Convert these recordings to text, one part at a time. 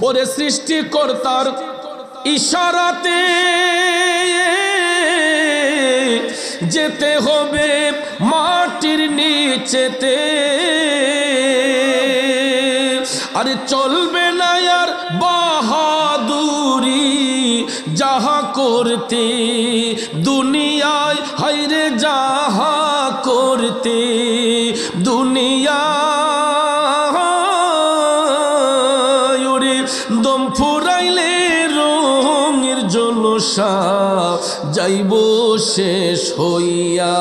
ওরে সৃষ্টিকর্তার ইশারাতে যেতে হবে মাটির নিচেতে, আরে চলবে না আর বাহাদুরি যাহা করতে দুনিয়ায়, হায়রে যাহা করতে দুনিয়ায়, ওরে দম ফুরাইলে রঙের জলসা যাইব শেষ হইয়া।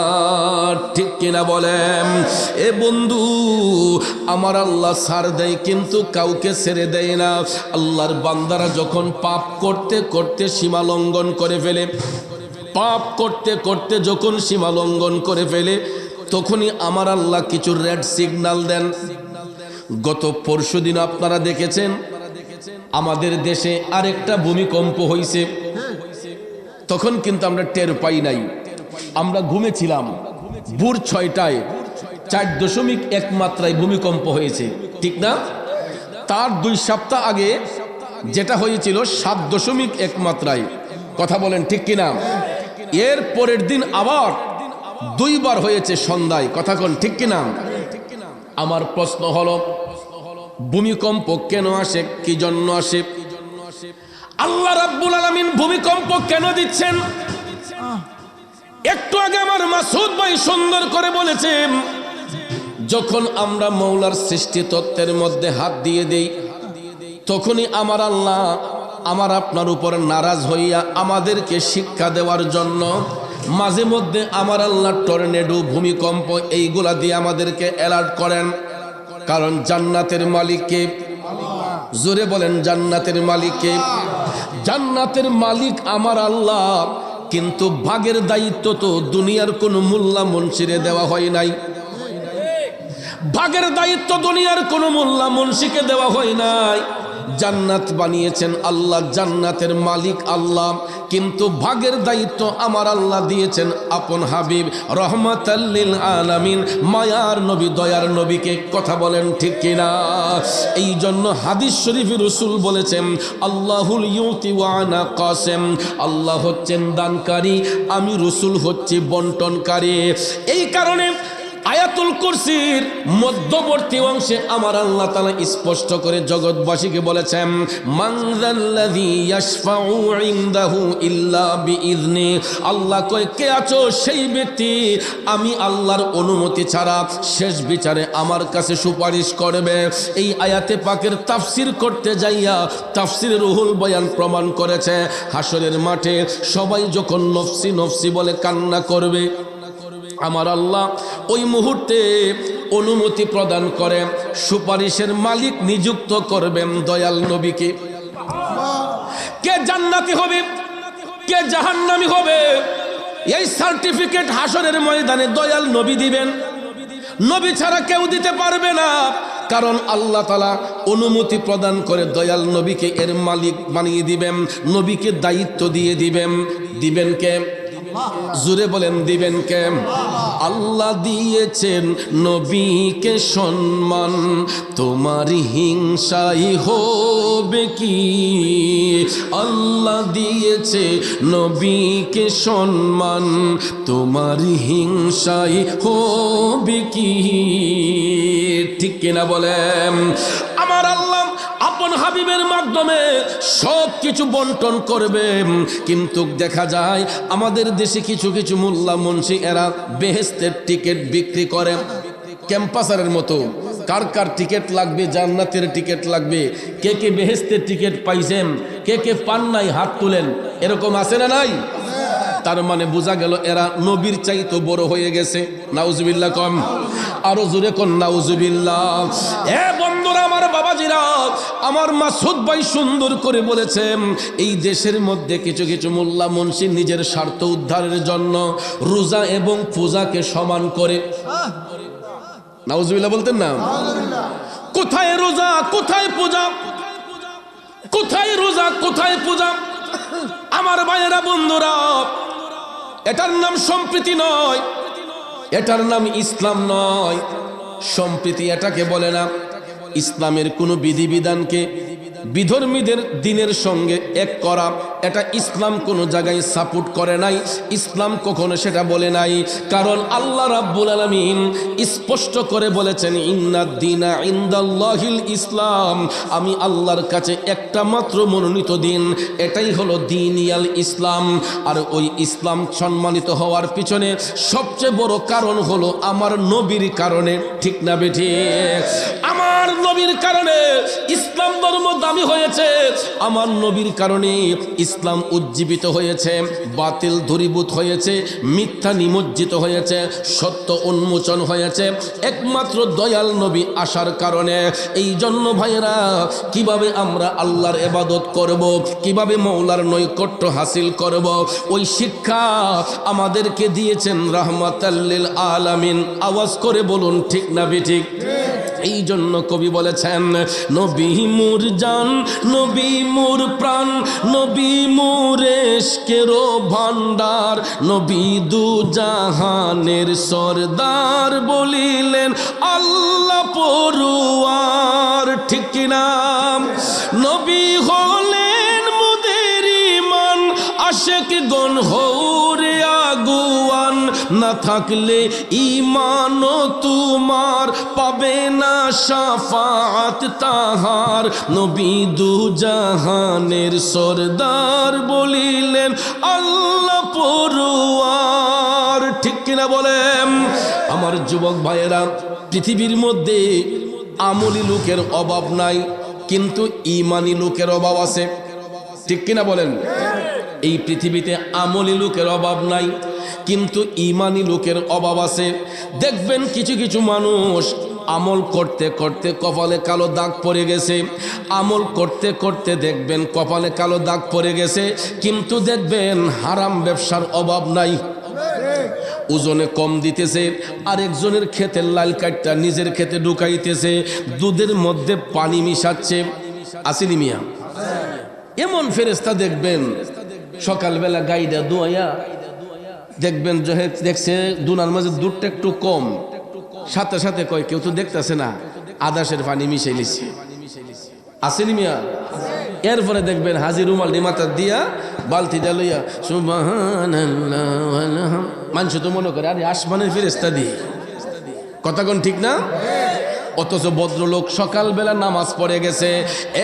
ঠিক কিনা বলেন? এ বন্ধু, আমার আল্লাহ ছাড় দেয় কিন্তু কাউকে ছেড়ে দেয় না। আল্লাহর বান্দারা যখন পাপ করতে করতে সীমা লঙ্ঘন করে ফেলে, পাপ করতে করতে যখন সীমা লঙ্ঘন করে ফেলে, তখনই আমার আল্লাহ কিছু রেড সিগন্যাল দেন। গত পরশুদিন আপনারা দেখেছেন আমাদের দেশে আরেকটা ভূমিকম্প হয়েছে। তখন কিন্তু আমরা টের পাই নাই, আমরা ঘুমেছিলাম। ভোর 6টায় 4.1 মাত্রায় ভূমিকম্প হয়েছে, ঠিক না? তার 2 সপ্তাহ আগে যেটা হয়েছিল 7.1 মাত্রায়। কথা বলেন ঠিক কিনা? এর পরের দিন আবার 2 বার হয়েছে সন্ধ্যায়। কথা কোন ঠিক কিনা? আমার প্রশ্ন হলো, ভূমিকম্প কেন আসে, কি জন্য আসে? আল্লাহ রাব্বুল আলামিন ভূমিকম্প কেন দিচ্ছেন? একটু আগে আমার মাসুদ ভাই সুন্দর করে বলেছেন, যখন আমরা মৌলার সৃষ্টি তত্ত্বের মধ্যে হাত দিয়ে দেই, তখনই আমার আল্লাহ আমার আপনার উপর নারাজ হইয়া আমাদেরকে শিক্ষা দেওয়ার জন্য মাঝে মধ্যে আমার আল্লাহ টর্নেডো, ভূমিকম্প এইগুলা দিয়ে আমাদেরকে অ্যালার্ট করেন। কারণ জান্নাতের মালিককে, জোরে বলেন জান্নাতের মালিককে? জান্নাতের মালিক আমার আল্লাহ, কিন্তু ভাগের দায়িত্ব তো দুনিয়ার কোনো মোল্লা মুন্সিরে দেওয়া হয় নাই। ভাগের দায়িত্ব দুনিয়ার কোনো মোল্লা মুন্সিকে দেওয়া হয় নাই। জান্নাত বানিয়েছেন আল্লাহ, জান্নাতের মালিক আল্লাহ, কিন্তু ভাগের দায়িত্ব আমার আল্লাহ দিয়েছেন আপন হাবিব রহমাতাল লিল আলামিন, মায়ার নবী, দয়ার নবীকে। কথা বলেন ঠিক কিনা? এই জন্য হাদিস শরীফে রাসূল বলেছেন, আল্লাহুল ইউতি ওয়া আনা কাসিম, আল্লাহ হচ্ছেন দানকারী, আমি রাসূল হচ্ছি বন্টনকারী। এই কারণে আয়াতুল কুরসির মধ্যবর্তী অংশে আমার আল্লাহ তাআলা স্পষ্ট করে জগৎবাসীকে বলেছেন, মান যাল্লাযী ইয়াশফাউ ইনদাহু ইল্লা বিইذনি। আল্লাহ কয়, কে আছো? সেই ব্যক্তি আমি আল্লাহর অনুমতি ছাড়া শেষ বিচারে আমার কাছে সুপারিশ করবে। এই আয়াতে পাকের তাফসীর করতে যাইয়া তাফসীর রুহুল বয়ান প্রমাণ করেছে, হাসরের মাঠে সবাই যখন নফসি নফসি বলে কান্না করবে, আমার আল্লাহ ওই মুহূর্তে অনুমতি প্রদান করে সুপারিশের মালিক নিযুক্ত করবেন দয়াল নবীকে। কে জান্নাতি হবে, কে জাহান্নামী হবে, এই সার্টিফিকেট হাসরের ময়দানে দয়াল নবী দিবেন। নবী ছাড়া কেউ দিতে পারবে না। কারণ আল্লাহ তাআলা অনুমতি প্রদান করে দয়াল নবীকে এর মালিক বানিয়ে দিবেন, নবীকে দায়িত্ব দিয়ে দিবেন। দিবেন কে? জুড়ে বলেন দিবেন কে? আল্লাহ দিয়েছেন নবীকে সম্মান, তোমার হিংসাই হবে কি? আল্লাহ দিয়েছে নবীকে সম্মান, তোমার হিংসাই হবে কি? ঠিক কিনা বলেন? আমার আল্লাহ আপন হাবিবের মাধ্যমে সব কিছু বন্টন করবে। কিন্তু দেখা যায় আমাদের দেশে কিছু কিছু মোল্লা মুন্সি এরা বেহেশতের টিকিট বিক্রি করে ক্যাম্পাসারের মতো। কার কার টিকিট লাগবে? জান্নাতের টিকিট লাগবে। কে কে বেহেশতের টিকিট পাইছেন? কে কে পান নাই? হাত তুলেন। এরকম আছে না নাই? তার মানে বোঝা গেল এরা নবীর চাইতে বড় হয়ে গেছে। নাউজুবিল্লাহ কম, আরো জোরে কোন নাউজুবিল্লাহ। এ বন্ধুরা, আমার বাবাজিরা, আমার মাসুদ ভাই সুন্দর করে বলেছেন, এই দেশের মধ্যে কিছু কিছু মোল্লা মুন্সি নিজের স্বার্থ উদ্ধারের জন্য রোজা এবং পূজাকে সমান করে। নাউজুবিল্লাহ বলতেন না? কোথায় রোজা, কোথায় পূজা? কোথায় রোজা, কোথায় পূজা? আমার ভাইয়েরা, বন্ধুরা, এটার নাম সম্প্রীতি নয়, এটার নাম ইসলাম নয়। সম্প্রীতি এটাকে বলে না। ইসলামের কোনো বিধিবিধানকে বিধর্মীদের দিনের সঙ্গে এক করা, এটা ইসলাম কোনো জায়গায় সাপোর্ট করে নাই, ইসলাম কখনো সেটা বলে নাই। কারণ আল্লাহ রাব্বুল আলামিন স্পষ্ট করে বলেছেন, ইন্নাদ দীনা ইনদাল্লাহিল ইসলাম, আমি আল্লাহর কাছে একটা মাত্র মনোনীত দিন, এটাই হলো দীনিয়াল ইসলাম। আর ওই ইসলাম সম্মানিত হওয়ার পিছনে সবচেয়ে বড় কারণ হলো আমার নবীর কারণে। ঠিক না বেঠিক? আমার নবীর কারণে ইসলাম ধর্ম দামি হয়েছে, আমার নবীর কারণে ইসলাম উজ্জীবিত হয়েছে, বাতিল দূরীভূত হয়েছে, মিথ্যা নিমজ্জিত হয়েছে, সত্য উন্মোচন হয়েছে একমাত্র দয়াল নবী আসার কারণে। এই জন্য ভাইরা, কিভাবে আমরা আল্লাহর ইবাদত করব, কিভাবে মওলার নৈকট্য হাসিল করব, ওই শিক্ষা আমাদেরকে দিয়েছেন রাহমাতাল লিল আলামিন। আওয়াজ করে বলুন ঠিক না বেঠিক? এই জন্য কবি বলেছেন, নবী মোর জান, নবী মোর প্রাণ, নবী মোর ইশকের ভান্ডার, নবী দু জাহানের সরদার, বলিলেন আল্লাহ পরওয়ার। ঠিক কিনা? নবী হলেন মুদের ঈমান, আশিক গণ হৌরে আগুয়ান, না থাকলে ঈমান তোমার পাবে না শাফাআত তাহার, নবী দু জাহানের সরদার, বলিলেন আল্লাহ পরওয়ার। ঠিক কিনা বলেন? আমার যুবক ভাইয়েরা, পৃথিবীর মধ্যে আমলি লোকের অভাব নাই, কিন্তু ঈমানি লোকের অভাব আছে। ঠিক কিনা বলেন? এই পৃথিবীতে আমলি লোকের অভাব নাই, কিন্তু ঈমানি লোকের অভাব আছে। দেখবেন কিছু কিছু মানুষ আমল করতে করতে কপালে কালো দাগ পড়ে গেছে, আমল করতে করতে দেখবেন কপালে কালো দাগ পড়ে গেছে, কিন্তু দেখবেন হারাম ব্যবসার অভাব নাই। ওজনে কম দিতেছে, আরেকজনের ক্ষেতের লাল কাঠটা নিজের ক্ষেতে ঢুকাইতেছে, দুধের মধ্যে পানি মিশাচ্ছে। আসেনি মিয়া? এমন ফেরেশতা দেখবেন সকালবেলা গাইডা দোয়া দেখবেন, দেখছে দুনার মাঝে দুধটা একটু কম, সাথে সাথে কয় কেউ তো দেখতেছে না, আদাসের পানি মিশাই লিছে। আসেনি মিয়া? এরপরে দেখবেন হাজির রুমাল মাথা দিয়া বালতিটা লইয়া সুবহানাল্লাহ ওয়ালহাম, মানুষ তো মনে করে আরে আসমানের ফেরেশতা দিয়ে। কথা কোন ঠিক না? অথচ ভদ্রলোক সকালবেলা নামাজ পড়ে গেছে।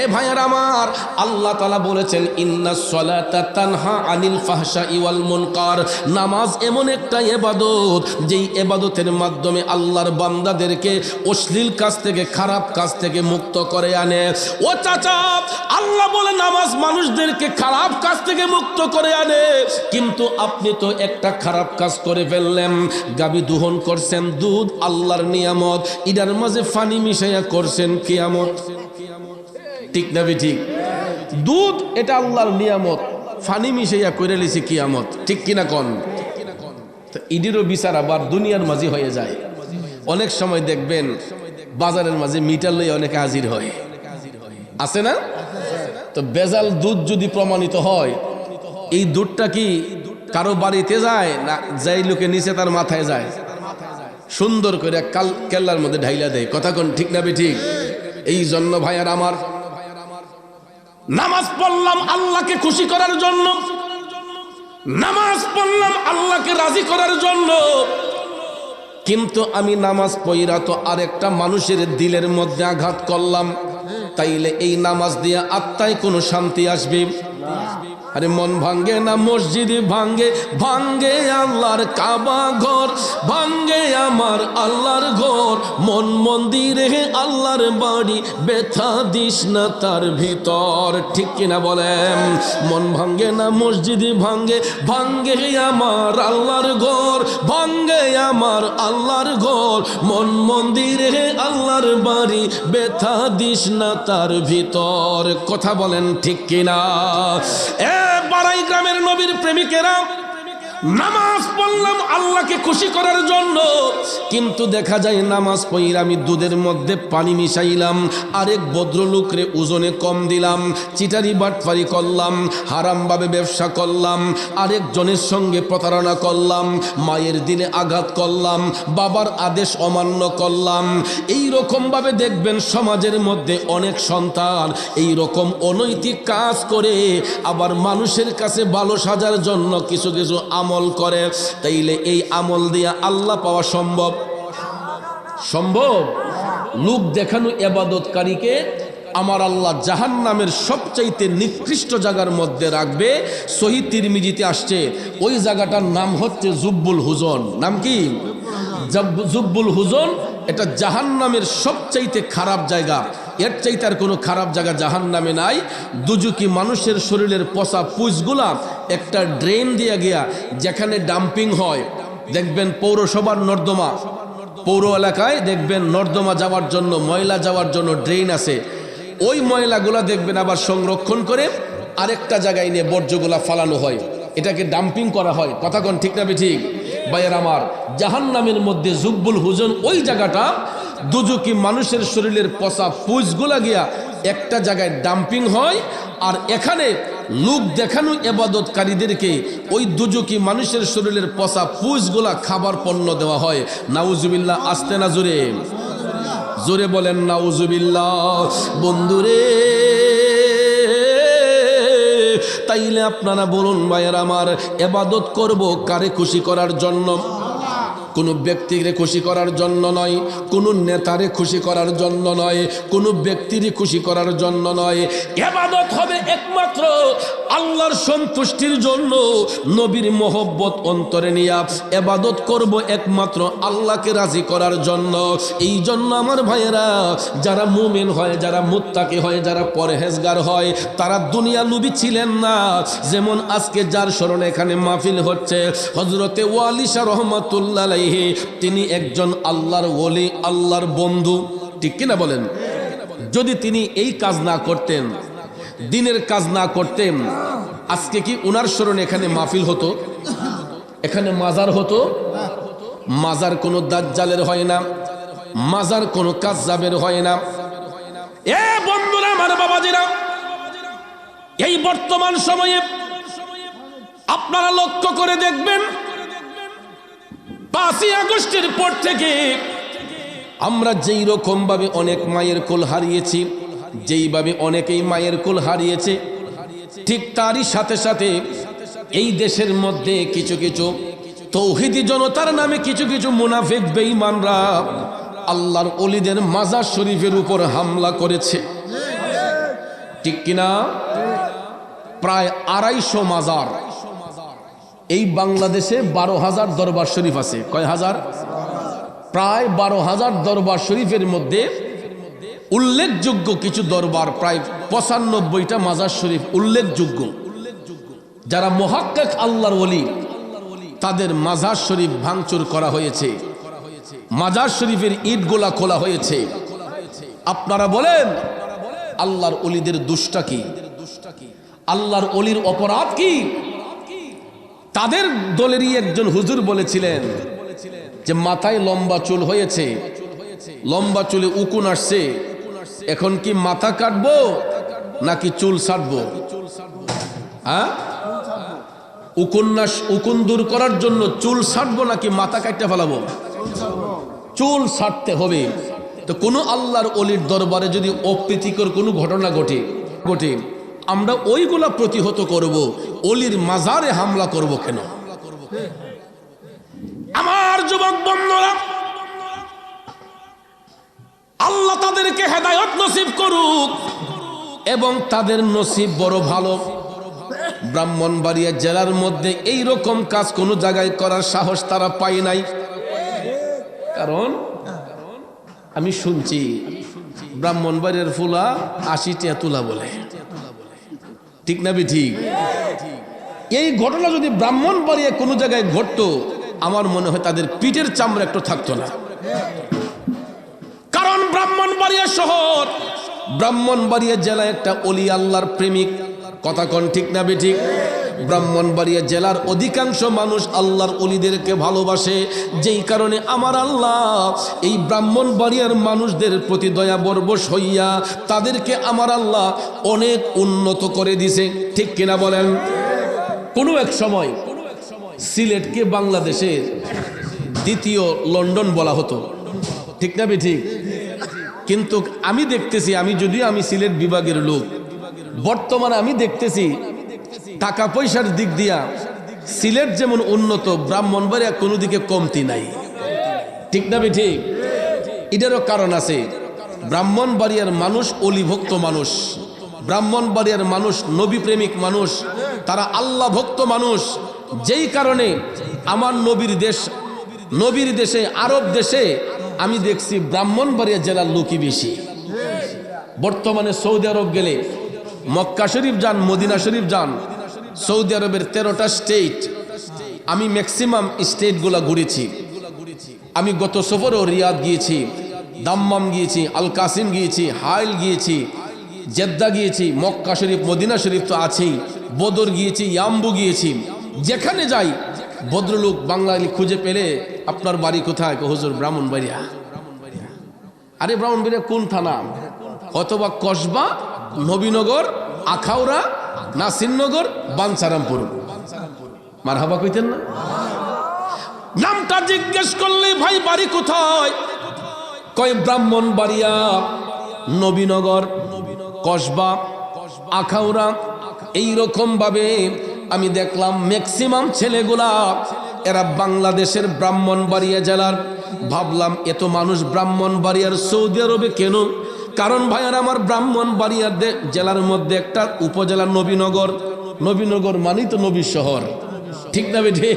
এ ভাইয়ার আমার, আল্লাহ তাআলা বলেছেন, ইন্নাস সালাতা তানহা আনিল ফাহশাই ওয়াল মুনকার। নামাজ এমন একটা ইবাদত, যেই ইবাদতের মাধ্যমে আল্লাহর বান্দাদেরকে অশ্লীল কাজ থেকে, খারাপ কাজ থেকে মুক্ত করে আনে। ও চাচা, আল্লাহ বলে নামাজ মানুষদেরকে খারাপ কাজ থেকে মুক্ত করে আনে, কিন্তু আপনি তো একটা খারাপ কাজ করে ফেললেন। গাবি দহন করছেন, দুধ আল্লাহর নিয়ামত, ইদার মাঝে পানি মিশাইয়া করছেন কিয়ামত। ঠিক না ঠিক? দুধ এটা আল্লাহর নিয়ামত, পানি মিশাইয়া করে লিছি কিয়ামত। ঠিক কিনা কোন? ইডিরও বিচার আবার দুনিয়ার মাঝে হয়ে যায়। অনেক সময় দেখবেন বাজারের মাঝে মিটার লইয়া অনেকে হাজির হয়, আছে না? তো বেজাল দুধ যদি প্রমাণিত হয়, এই দুধটা কি কারো বাড়িতে যায় না যাই লোকে নিচে তার মাথায় যায়, সুন্দর করে কেল্লার মধ্যে ঢাইলা দেয়। কথা কোন ঠিক না ঠিক? এই জন্য ভাইয়ার আমার, নামাজ পড়লাম আল্লাহকে খুশি করার জন্য, নামাজ পড়লাম আল্লাহকে রাজি করার জন্য, কিন্তু আমি নামাজ পড়া তো আরেকটা মানুষের দিলের মধ্যে আঘাত করলাম, তাইলে এই নামাজ দিয়ে আত্মায় কোনো শান্তি আসবে? আরে মন ভাঙ্গে না মসজিদ ভাঙ্গে, ভাঙ্গে আল্লাহর কাবা ঘর, ভাঙ্গে আমার আল্লাহর ঘর, মন মন্দিরে আল্লাহর বাড়ি, ব্যথা দিস না তার ভিতর। ঠিক কিনা বলেন? মন ভাঙ্গে না মসজিদ ভাঙ্গে, ভাঙ্গে আমার আল্লাহর ঘর, ভাঙ্গে আমার আল্লাহর ঘর, মন মন্দিরে আল্লাহর বাড়ি, ব্যথা দিস না তার ভিতর। কথা বলেন ঠিক কিনা? বাড়াই গ্রামের নবীর প্রেমিকেরা নামাজ পড়লাম আল্লাহকে খুশি করার জন্য, কিন্তু দেখা যায় নামাজ পড়ে আমি দুধের মধ্যে পানি মিশাইলাম, আরেক ভদ্রলোকরে ওজনে কম দিলাম, চিটারি বাটফারি করলাম, হারামভাবে ব্যবসা করলাম, আরেকজনের সঙ্গে প্রতারণা করলাম, মায়ের দিনে আঘাত করলাম, বাবার আদেশ অমান্য করলাম। এই রকমভাবে দেখবেন সমাজের মধ্যে অনেক সন্তান এই রকম অনৈতিক কাজ করে আবার মানুষের কাছে ভালো সাজার জন্য কিছু কিছু আমল করে। তাইলে এই আমল দিয়া আল্লাহ পাওয়া সম্ভব? সম্ভব? লোক দেখানো ইবাদতকারীকে আমার আল্লাহ জাহান্নামের সবচাইতে নিকৃষ্ট জায়গার মধ্যে রাখবে। সহিহ তিরমিজিতে আসছে, ওই জায়গাটার নাম হচ্ছে জুব্বুল হুজন। নাম কি? জুব্বুল হুজন। এটা জাহান্নামের সবচাইতে খারাপ জায়গা। এর চাইতে আর কোনো খারাপ জায়গা জাহান্নামে নাই। দুজুকি মানুষের শরীরের পচা পুঁজগুলা একটা ড্রেন দিয়ে গিয়া যেখানে ডাম্পিং হয়, দেখবেন পৌরসভার নর্দমা, পৌর এলাকায় দেখবেন নর্দমা যাওয়ার জন্য, ময়লা যাওয়ার জন্য ড্রেন আছে। ওই ময়লাগুলা দেখবেন আবার সংরক্ষণ করে আরেকটা জায়গায় নিয়ে বর্জ্যগুলা ফালানো হয়, এটাকে ডাম্পিং করা হয়। কথা কোন ঠিক না ঠিক? ভাইয়ের আমার, জাহান্নামের মধ্যে জুব্বুল হুজন ওই জায়গাটা, দুজুকি মানুষের শরীরের পচা পুঁজগুলা গিয়া একটা জায়গায় ডাম্পিং হয়, আর এখানে লোক দেখানো ইবাদতকারীদেরকে ওই দুজুকি মানুষের শরীরের পচা পুঁজগুলা খাবার পণ্য দেওয়া হয়। নাউজুবিল্লাহ। আসতে না জোরে? জোরে বলেন নাউজুবিল্লাহ। বন্ধুরে, তাইলে আপনারা বলুন ভাইয়ের আমার, ইবাদত করব কারে খুশি করার জন্য? কোনো ব্যক্তিকে খুশি করার জন্য নয়, কোনো নেতারে খুশি করার জন্য নয়, কোনো ব্যক্তিরই খুশি করার জন্য নয়। ইবাদত হবে একমাত্র আল্লাহর সন্তুষ্টির জন্য। নবীর মহব্বত অন্তরে নিয়ে ইবাদত করব একমাত্র আল্লাহকে রাজি করার জন্য। এই জন্য আমার ভাইয়েরা, যারা মুমিন হয়, যারা মুত্তাকি হয়, যারা পরহেজগার হয়, তারা দুনিয়া লোভী ছিলেন না। যেমন আজকে যার স্মরণে এখানে মাহফিল হচ্ছে, হযরতে ওয়ালি শাহ রহমাতুল্লাহ আলাইহি, তিনি একজন আল্লাহর ওলি, আল্লাহর বন্ধু। ঠিক কিনা বলেন? যদি তিনি এই কাজ না করতেন, দিনের কাজ না করতেন, আজকে কি উনার স্মরণে এখানে মাহফিল হতো? এখানে মাজার হতো? মাজার কোনো দাজ্জালের হয় না, মাজার কোনো কাজ্জাবের হয় না। এ বন্ধুরা, আমার বাবাজিরা, এই বর্তমান সময়ে আপনারা লক্ষ্য করে দেখবেন, 5ই আগস্টের পর থেকে আমরা যেই রকম ভাবে অনেক মায়ের কোল হারিয়েছি, যেইভাবে অনেকেই মায়ের কোল হারিয়েছে, ঠিক তারই সাথে সাথে এই দেশের মধ্যে কিছু কিছু তৌহিদি জনতার নামে কিছু কিছু মুনাফিক বেঈমানরা আল্লাহর ওলিদের মাজার শরীফের উপর হামলা করেছে। ঠিক কিনা? প্রায় 250 মাজার। এই বাংলাদেশে 12,000 দরবার শরীফ আছে। কয় হাজার? প্রায় 12,000 দরবার শরীফের মধ্যে উল্লেখযোগ্য কিছু দরবার, প্রায় 95টা মাজার শরীফ উল্লেখযোগ্য। যারা মুহাক্কিক আল্লাহর ওলি, তাদের মাজার শরীফ ভাঙচুর করা হয়েছে, মাজার শরীফের ইটগুলা খোলা হয়েছে। আপনারা বলেন, আল্লাহর ওলিদের দুষ্টা কি? আল্লাহর ওলির অপরাধ কি? তাদের দলেরই একজন হুজুর বলেছিলেন যে মাথায় লম্বা চুল হয়েছে, লম্বা চুলে উকুন আসছে, এখন কি মাথা কাটবো নাকি চুল ছাড়বো? হ্যাঁ, উকুন দূর করার জন্য চুল ছাড়বো নাকি মাথা কাটতে ফেলাবো? চুল ছাড়তে হবে। তো কোনো আল্লাহর ওলির দরবারে যদি অপ্রীতিকর কোনো ঘটনা ঘটে, আমরা ওইগুলা প্রতিহত করব, ওলির মাজারে হামলা করব কেন? আমার যুবক বন্ধুরা, আল্লাহ তাদেরকে হেদায়েত নসিব করুক, এবং তাদের নসিব বড় ভালো। ব্রাহ্মণবাড়িয়া জেলার মধ্যে এই রকম কাজ কোনো জায়গায় করার সাহস তারা পায় নাই। কারণ আমি শুনছি ব্রাহ্মণবাড়িয়ার ফুলা 80 টাকা তুলা বলে। ঠিক না ঠিক? এই ঘটনা যদি ব্রাহ্মণবাড়িয়া কোনো জায়গায় ঘটতো, আমার মনে হয় তাদের পিঠের চামড়া একটু থাকতো না। কারণ ব্রাহ্মণবাড়িয়া শহর, ব্রাহ্মণবাড়িয়া জেলা একটা ওলি আল্লাহর প্রেমিক। কথা কোন ঠিক না ঠিক? ব্রাহ্মণবাড়িয়া জেলার অধিকাংশ মানুষ আল্লাহর ওলিদেরকে ভালোবাসে, যেই কারণে আমার আল্লাহ এই ব্রাহ্মণবাড়িয়ার মানুষদের প্রতি দয়া বরবশ হইয়া তাদেরকে আমার আল্লাহ অনেক উন্নত করে দিছে। ঠিক কিনা বলেন? কোনো এক সময় সিলেটকে বাংলাদেশের দ্বিতীয় লন্ডন বলা হতো, ঠিক না ঠিক? কিন্তু আমি দেখতেছি, আমি সিলেট বিভাগের লোক, বর্তমানে আমি দেখতেছি টাকা পয়সার দিক দিয়া সিলেট যেমন উন্নত, ব্রাহ্মণবাড়িয়া কোনো দিকে কমতি নাই, ঠিক না ঠিক? এটারও কারণ আছে। ব্রাহ্মণবাড়িয়ার মানুষ অলিভক্ত মানুষ, ব্রাহ্মণবাড়িয়ার মানুষ নবী প্রেমিক মানুষ, তারা আল্লাহ ভক্ত মানুষ, যেই কারণে আমার নবীর দেশে আরব দেশে আমি দেখছি ব্রাহ্মণবাড়িয়া জেলার লোকই বেশি। বর্তমানে সৌদি আরব গেলে মক্কা শরীফ যান, মদিনা শরীফ যান, সৌদি আরবের 13টা স্টেট, আমি ম্যাক্সিমাম স্টেটগুলা ঘুরেছি। আমি গত সফরেও রিয়াদ গিয়েছি, দাম্মাম গিয়েছি, আল কাসিম গিয়েছি, হাইল গিয়েছি, জেদ্দা গিয়েছি, মক্কা শরীফ মদিনা শরীফ তো আছেই, বদর গিয়েছি, ইয়াম্বু গিয়েছি। যেখানে যাই ভদ্রলোক বাঙালি খুঁজে পেলে আপনার বাড়ি কোথায়? হুজুর ব্রাহ্মণবাড়িয়া। আরে ব্রাহ্মণবাড়িয়া কোন থানা? অথবা কসবা, নবীনগর, আখাউড়া, নাসিরনগর, বাঞ্ছারামপুর। মারহাবা কইতেন না? নামটা জিজ্ঞেস করলে ভাই বাড়ি কোথায়? কয় ব্রাহ্মণবাড়িয়া, নবীনগর, কসবা, আখাউড়া। এইরকম ভাবে আমি দেখলাম ম্যাক্সিমাম ছেলেগুলা এরা বাংলাদেশের ব্রাহ্মণবাড়িয়া জেলার। ভাবলাম এত মানুষ ব্রাহ্মণবাড়িয়ার সৌদি আরবে কেন? কারণ ভাইয়ার আমার ব্রাহ্মণবাড়িয়া জেলার মধ্যে একটা উপজেলা নবীনগর। নবীনগর মানেই তো নবীর শহর, ঠিক না বেঠে?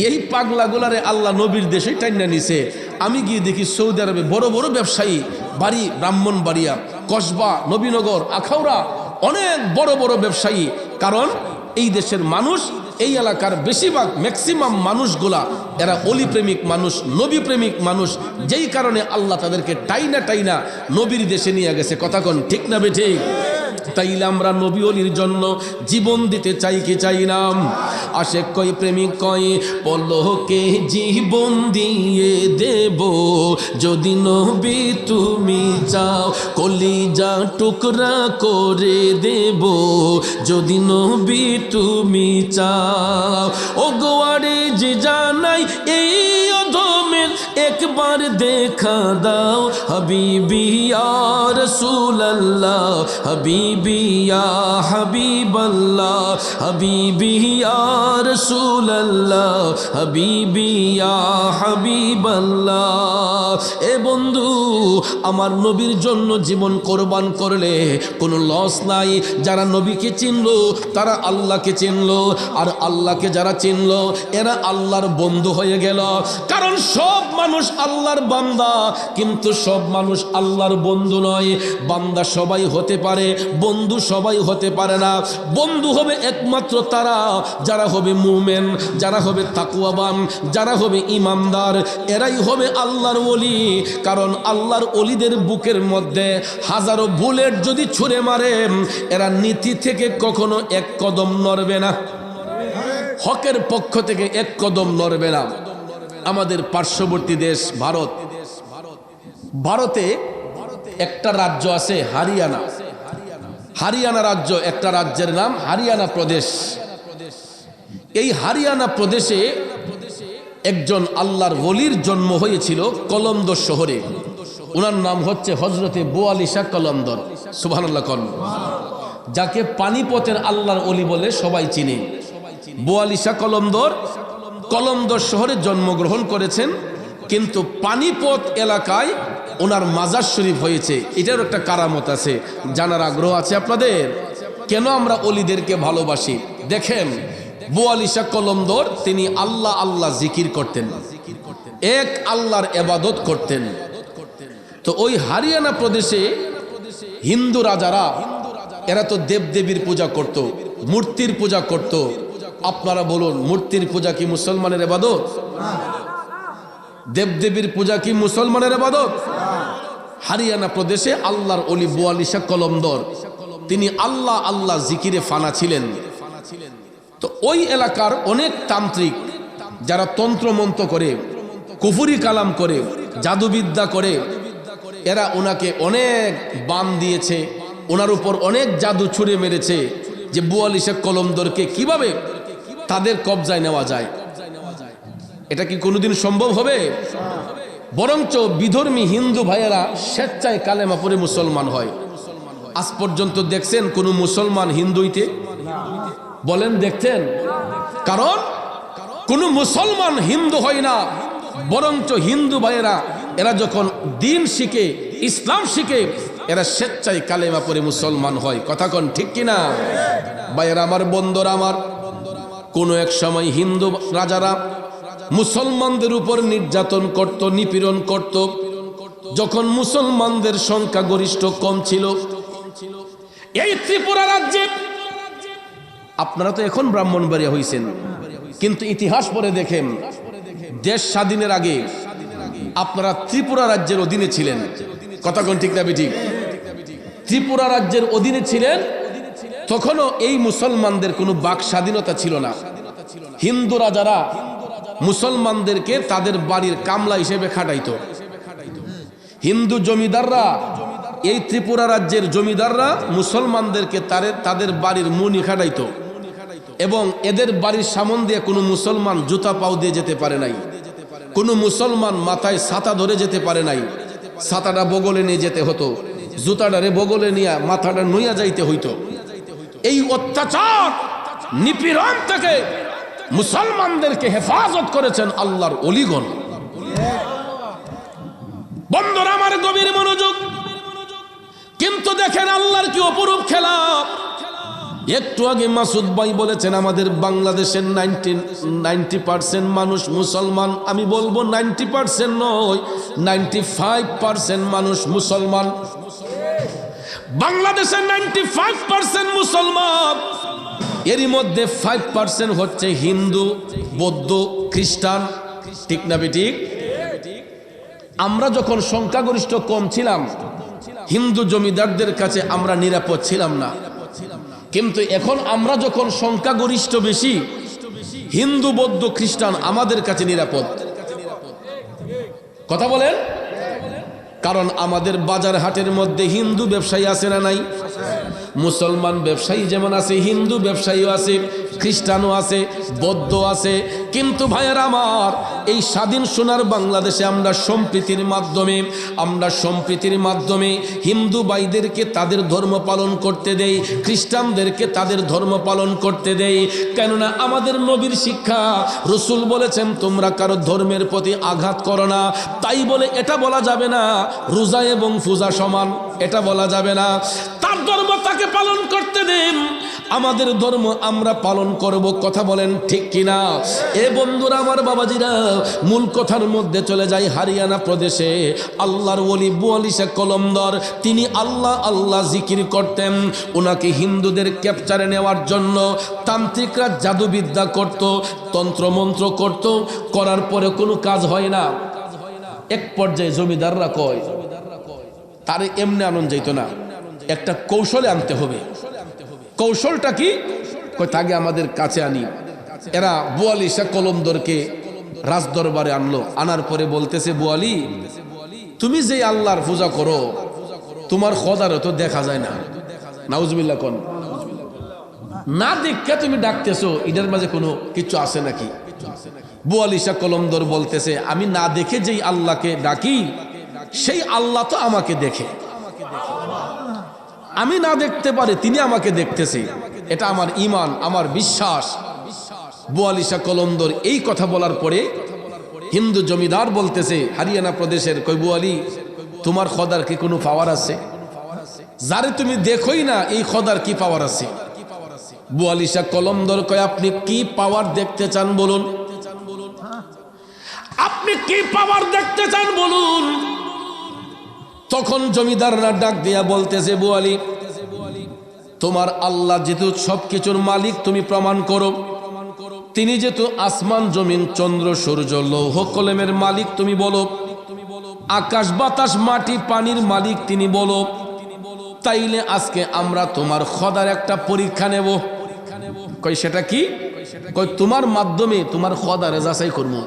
এই পাগলাগুলারে আল্লাহ নবীর দেশে টাইনা নিছে। আমি গিয়ে দেখি সৌদি আরবে বড় বড় ব্যবসায়ী বাড়ি ব্রাহ্মণবাড়িয়া, কসবা, নবীনগর, আখাউড়া, অনেক বড় বড় ব্যবসায়ী। কারণ এই দেশের মানুষ, এই এলাকার বেশিরভাগ ম্যাক্সিমাম মানুষগুলা এরা অলি প্রেমিক মানুষ, নবী প্রেমিক মানুষ, যেই কারণে আল্লাহ তাদেরকে টাইনা নবীর দেশে নিয়ে গেছে। কথা কোন ঠিক না বেঠে? তাইলে আমরা নবী অলির জন্য জীবন দিতে চাই কি চাই না? আশেক কয়, প্রেমিক কয়, পলকে জীবন দিয়ে দেব যদি নবী তুমি চাও, কলিজা টুকরা করে দেব যদি নবী তুমি চাও। ও গোয়ারে যে জানাই এই অধমের একবার দেখা দাও, হাবিবি ইয়া রাসূলুল্লাহ, হাবিবি ইয়া হাবিবাল্লাহ, হাবিবি ইয়া রাসূলুল্লাহ, হাবিবি ইয়া হাবিবাল্লাহ। এ বন্ধু, আমার নবীর জন্য জীবন কোরবান করলে কোনো লস নাই। যারা নবীকে চিনলো তারা আল্লাহকে চিনলো, আর আল্লাহকে যারা চিনলো এরা আল্লাহর বন্ধু হয়ে গেল। কারণ সব মানুষ আল্লাহর বান্দা, কিন্তু সব মানুষ আল্লাহর বন্ধু নয়। বান্দা সবাই হতে পারে, বন্ধু সবাই হতে পারে না। বন্ধু হবে একমাত্র তারা যারা হবে মুমিন, যারা হবে তাকওয়াবান, যারা হবে ইমানদার, এরাই হবে আল্লাহর ওলি। কারণ আল্লাহর ওলিদের বুকের মধ্যে হাজারো বুলেট যদি ছুঁড়ে মারে, এরা নীতি থেকে কখনো এক কদম নড়বে না, হকের পক্ষ থেকে এক কদম নড়বে না। আমাদের পার্শ্ববর্তী দেশ ভারত, ভারতে একটা রাজ্য আছে হারিয়ানা। হারিয়ানা রাজ্য, একটা রাজ্যের নাম হারিয়ানা প্রদেশ। এই হারিয়ানা প্রদেশে একজন আল্লাহর ওলির জন্ম হয়েছিল কলন্দর শহরে। ওনার নাম হচ্ছে হজরতে বোয়ালি শাহ কলন্দর। সুবহানাল্লাহ কন। যাকে পানিপথের আল্লাহর ওলি বলে সবাই চিনে। বোয়ালি শাহ কলন্দর শহরে জন্মগ্রহণ করেছেন, কিন্তু পানিপথ এলাকায় ওনার মাজার শরীফ হয়েছে। এটার একটা কারামত আছে, জানার আগ্রহ আছে আপনাদের? কেন আমরা অলিদেরকে ভালোবাসি দেখেন। বোয়ালি শাহ কলন্দর তিনি আল্লাহ আল্লাহ জিকির করতেন, এক আল্লাহর ইবাদত করতেন। তো ওই হারিয়ানা প্রদেশে হিন্দু রাজারা, এরা তো দেবদেবীর পূজা করত, মূর্তির পূজা করত। আপনারা বলুন, মূর্তির পূজা কি মুসলমানের ইবাদত? দেবদেবীর পূজা কি মুসলমানের ইবাদত? হারিয়ানা প্রদেশে আল্লাহর ওলি বোয়ালি শাহ কলন্দর, তিনি আল্লাহ আল্লাহ জিকিরে ফানা ছিলেন। তো ওই এলাকার অনেক তান্ত্রিক যারা তন্ত্রমন্ত্র করে, কুফরি কালাম করে, জাদুবিদ্যা করে, এরা ওনাকে অনেক বান দিয়েছে, ওনার উপর অনেক জাদু ছুঁড়ে মেরেছে যে বুয়ালি শেখ কলমদরকে কিভাবে তাদের কবজায় নেওয়া যায়। এটা কি কোনোদিন সম্ভব হবে? বরঞ্চ বিধর্মী হিন্দু ভাইয়েরা স্বেচ্ছায় কালেমা পড়ে মুসলমান হয়। আজ পর্যন্ত দেখছেন কোন মুসলমান হিন্দুইতে? বলেন দেখছেন? কারণ কোন মুসলমান হিন্দু হয় না, বরঞ্চ হিন্দু ভাইয়েরা এরা যখন দিন শিখে, ইসলাম শিখে, এরা স্বেচ্ছায় কালেমা পড়ে মুসলমান হয়। কথা কোন ঠিক কিনা? ভাইয়েরা আমার, বন্ধুরা আমার, কোন এক সময় হিন্দু রাজারা মুসলমানদের উপর নির্যাতন করত, নিপীড়ন করত। যখন মুসলমানদের সংখ্যা গরিষ্ঠ কম ছিল, এই ত্রিপুরা রাজ্যে, আপনারা তো এখন ব্রাহ্মণবাড়িয়া হইছেন, কিন্তু ইতিহাস পড়ে দেখেন দেশ স্বাধীনের আগে আপনারা ত্রিপুরা রাজ্যের অধীনে ছিলেন। কথা কোন ঠিক না বেঠিক? ত্রিপুরা রাজ্যের অধীনে ছিলেন, তখনও এই মুসলমানদের কোনো বাক স্বাধীনতা ছিল না। হিন্দু রাজারা মুসলমানদেরকে তাদের বাড়ির কামলা হিসেবে খাটাইতো। হিন্দু জমিদাররা, এই ত্রিপুরা রাজ্যের জমিদাররা মুসলমানদেরকে তাদের বাড়ির মুনি খাটাইতো, এবং এদের বাড়ির সামন দিয়ে কোনো মুসলমান জুতা পাও দিয়ে যেতে পারে নাই, কোনো মুসলমান মাথায় ছাতা ধরে যেতে পারে নাই। ছাতাটা বগলে নিয়ে যেতে হতো, জুতাটারে বগলে নিয়ে মাথাটা নুইয়া যাইতে হইতো। এই অত্যাচার নিপীড়ন থেকে মুসলমানদেরকে হেফাজত করেছেন আল্লাহর ওলিগণ। বন্ধুরা আমার, গভীর মনোযোগ। কিন্তু দেখেন আল্লাহর কি অপরূপ খেলা। একটু আগে মাসুদ ভাই বলেছেন আমাদের বাংলাদেশের 90% মানুষ মুসলমান। আমি বলবো 90% নয়, 95% মানুষ মুসলমান। বাংলাদেশের 95% মুসলমান, এরই মধ্যে 5% হচ্ছে হিন্দু, বৌদ্ধ, খ্রিস্টান। ঠিক না বেঠিক? আমরা যখন সংখ্যাগরিষ্ঠ কম ছিলাম, হিন্দু জমিদারদের কাছে আমরা নিরাপদ ছিলাম না। কিন্তু এখন আমরা যখন সংখ্যাগরিষ্ঠ বেশি, হিন্দু, বৌদ্ধ, খ্রিস্টান আমাদের কাছে নিরাপদ। কথা বলেন? কারণ আমাদের বাজার হাটের মধ্যে হিন্দু ব্যবসায়ী আছে না নাই? মুসলমান ব্যবসায়ী যেমন আছে, হিন্দু ব্যবসায়ীও আছে, খ্রিস্টানও আছে, বৌদ্ধ আছে। কিন্তু ভাইয়েরা আমার, এই স্বাধীন সোনার বাংলাদেশে আমরা সম্প্রীতির মাধ্যমে হিন্দু ভাইদেরকে তাদের ধর্ম পালন করতে দেই, খ্রিস্টানদেরকে তাদের ধর্ম পালন করতে দেই। কেননা আমাদের নবীর শিক্ষা, রসুল বলেছেন তোমরা কারো ধর্মের প্রতি আঘাত করো না। তাই বলে এটা বলা যাবে না রোজা এবং পূজা সমান, এটা বলা যাবে না। তার ধর্ম তাকে পালন করতে দিন, আমাদের ধর্ম আমরা পালন করব। কথা বলেন ঠিক কিনা? এ বন্ধুরা আমার, বাবাজিরা, মূল কথার মধ্যে চলে যাই। হরিয়ানা প্রদেশে আল্লাহর ওলি বুয়ালি শেখ কলমদর, তিনি আল্লাহ আল্লাহ জিকির করতেন। ওনাকে হিন্দুদের ক্যাপচারে নেওয়ার জন্য তান্ত্রিকরা জাদুবিদ্যা করত, তন্ত্রমন্ত্র করত, করার পরে কোনো কাজ হয় না। এক পর্যায়ে জমিদাররা কয় তারে এমনি আনন্দ যাইতো না, একটা কৌশলে আনতে হবে। কৌশলটা কি? কয় তাকে আমাদের কাছে আনি। এরা বুয়ালি শেখ কলমদরকে রাজদরবারে আনলো। আনার পরে বলতেছে, বুয়ালি, তুমি যে আল্লাহর পূজা করো, তোমার খোদারে তো দেখা যায় না। নাউজুবিল্লাহ কোন না দেখে তুমি ডাকতেছো, এটার মাঝে কোনো কিছু আছে নাকি? বুয়ালি শেখ কলমদর বলতেছে, আমি না দেখে যেই আল্লাহকে ডাকি, সেই আল্লাহ তো আমাকে দেখে। আমি না দেখতে পারি, তিনি আমাকে দেখতেছে। এটা আমার ঈমান, আমার বিশ্বাস। বুয়ালি শেখ কলমদর এই কথা বলার পরে হিন্দু জমিদার বলতেছে হরিয়ানা প্রদেশের, কই বুয়ালি, তোমার খোদার কি কোনো পাওয়ার আছে? যারে তুমি দেখোই না, এই খোদার কি পাওয়ার আছে? বুয়ালি শেখ কলমদর কয়, আপনি কি পাওয়ার দেখতে চান বলুন? আপনি কি পাওয়ার দেখতে চান বলুন? তখন জমিদাররা ডাক দিয়া বলতেছে, বুয়ালি, তোমার আল্লাহ যেহেতু সবকিছুর মালিক, তুমি প্রমাণ করো। তিনি যেহেতু আসমান, জমিন, চন্দ্র, সূর্য, লৌহ কলমের মালিক, তুমি বলো। আকাশ, বাতাস, মাটি, পানির মালিক তিনি বলো। তাইলে আজকে আমরা তোমার খোদার একটা পরীক্ষা নেব। কই সেটা কি? কই তোমার মাধ্যমে তোমার খোদারে যাচাই করবো।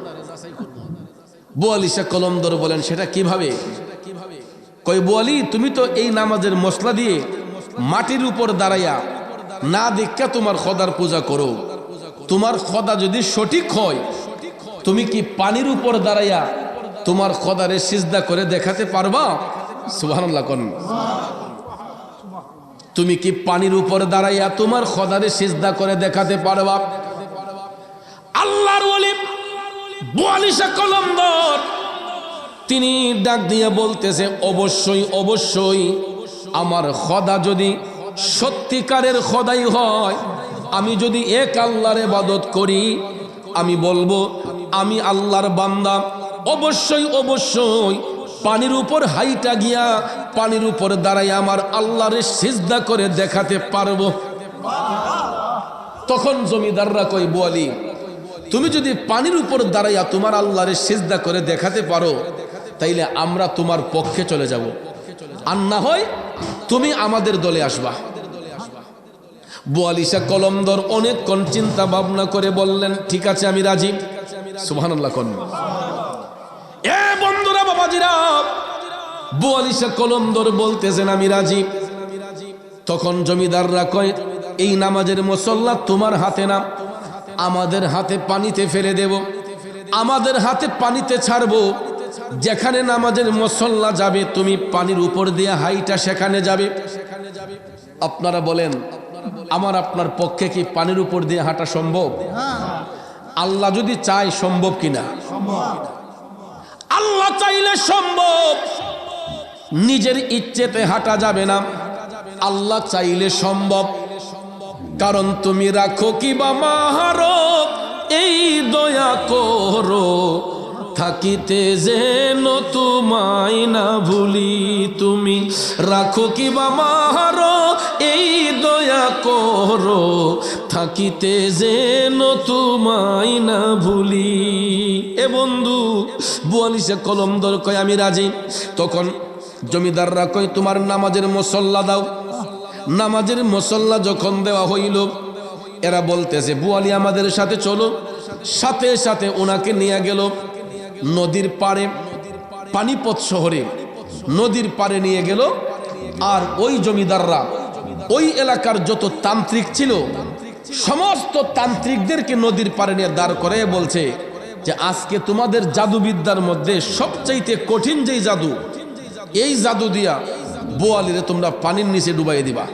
বোয়ালি শাহ কলমদর বলেন সেটা কিভাবে? কই বোয়ালি তুমি তো এই নামাজের মশলা দিয়ে মাটির উপর দাঁড়াইয়া না দেখা তোমার খোদার পূজা করো। তোমার খোদা যদি সঠিক হয় তুমি কি পানির উপর দাঁড়াইয়া তোমার খোদারে সিজদা করে দেখাতে পারবা? সুবহানাল্লাহ কোন। তুমি কি পানির উপর দাঁড়াইয়া তোমার খোদারে সিজদা করে দেখাতে পারবা? আল্লাহর ওলি বোয়ালি শাহ কলমদর তিনি ডাক দিয়ে বলতেছে অবশ্যই অবশ্যই আমার খোদা যদি সত্যিকারের খোদাই হয়, আমি যদি এক আল্লাহর ইবাদত করি, আমি বলবো আমি আল্লাহর বান্দা, অবশ্যই অবশ্যই পানির উপর হাইটা গিয়া পানির উপর দাঁড়াই আমার আল্লাহর সিজদা করে দেখাতে পারবো। তখন জমিদাররা কই বোয়ালি তুমি যদি পানির উপর দাঁড়াইয়া তোমার আল্লাহর সিজদা করে দেখাতে পারো তাইলে আমরা তোমার পক্ষে চলে যাব, আর না হয় তুমি আমাদের দলে আসবা। বোয়ালি শাহ কলমদর অনেকক্ষণ চিন্তা ভাবনা করে বললেন ঠিক আছে আমি রাজি। সুবহানাল্লাহ কোন। এ বন্ধুরা বাবাজিরা, বোয়ালি শাহ কলমদর বলতেছেন আমি রাজি। তখন জমিদাররা কয় এই নামাজের মুসল্লা তোমার হাতে না, আমাদের হাতে পানিতে ফেলে দেব, আমাদের হাতে পানিতে ছাড়বো। যেখানে নামাজের মুসল্লা যাবে তুমি পানির উপর দিয়ে হাইটা সেখানে যাবে। আপনারা বলেন আমার আপনার পক্ষে কি পানির উপর দিয়ে হাঁটা সম্ভব? আল্লাহ যদি চায় সম্ভব কিনা? আল্লাহ চাইলে সম্ভব। নিজের ইচ্ছেতে হাঁটা যাবে না, আল্লাহ চাইলে সম্ভব। কারণ তুমি রাখো কি বা মাহারো এই দয়া করো, থাকিতে যেন তোমায় না ভুলি। তুমি রাখো কি বা মাহারো এই দয়া করো, থাকিতে যেন তোমায় না ভুলি। এ বন্ধু বোয়ালি শাহ কলমদর কয় আমি রাজি। তখন জমিদাররা কয় তোমার নামাজের মুসল্লা দাও। নামাজের মুসল্লা যখন দেওয়া হইল এরা বলতেছে বোয়ালি আমাদের সাথে চলো। সাথে সাথে ওনাকে নিয়ে গেল নদীর পাড়ে, পানিপথ শহরে নদীর পাড়ে নিয়ে গেল। আর ওই জমিদাররা ওই এলাকার যত তান্ত্রিক ছিল সমস্ত তান্ত্রিকদেরকে নদীর পাড়ে নিয়ে দাঁড় করে বলছে যে আজকে তোমাদের জাদুবিদ্যার মধ্যে সবচাইতে কঠিন যেই জাদু, এই জাদু দিয়া বোয়ালিরে তোমরা পানির নিচে ডুবাই দিবা।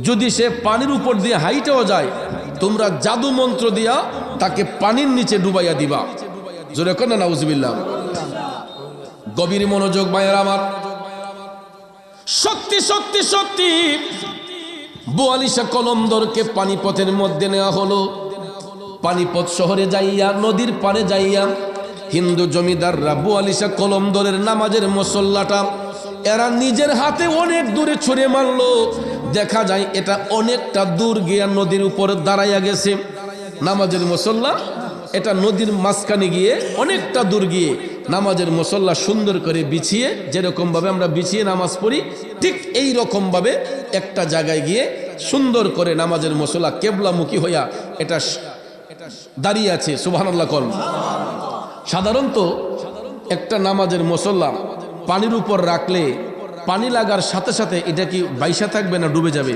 যদি সে পানির উপর দিয়ে হাইটেও যায় তোমরা জাদু মন্ত্র দিয়া তাকে পানির নিচে ডুবাইয়া দিবা। জোরে কোন না নাউজুবিল্লাহ। গভীর মনোযোগ ভাইয়েরা আমার। সত্যি সত্যি সত্যি বোয়ালি শাহ কলমদরকে পানিপথের মধ্যে নেওয়া হলো। পানিপথ শহরে যাইয়া নদীর পাড়ে যাইয়া হিন্দু জমিদাররা বোয়ালি শাহ কলমদরের নামাজের মুসল্লাটা এরা নিজের হাতে অনেক দূরে ছুঁড়ে মারলো। দেখা যায় এটা অনেকটা দূর গিয়া নদীর উপর দাঁড়াইয়া গেছে। নামাজের মুসল্লা এটা নদীর মাঝখানে গিয়ে অনেকটা দূর গিয়ে নামাজের মুসল্লা সুন্দর করে বিছিয়ে, যেরকম ভাবে আমরা বিছিয়ে নামাজ পড়ি ঠিক এই রকম ভাবে একটা জায়গায় গিয়ে সুন্দর করে নামাজের মুসল্লা কেবলামুখী হইয়া এটা দাঁড়িয়ে আছে। সুবহানাল্লাহ কোন। সাধারণত একটা নামাজের মুসল্লা পানির উপর রাখলে পানি লাগার সাথে সাথে এটা কি বাইসা থাকবে না ডুবে যাবে?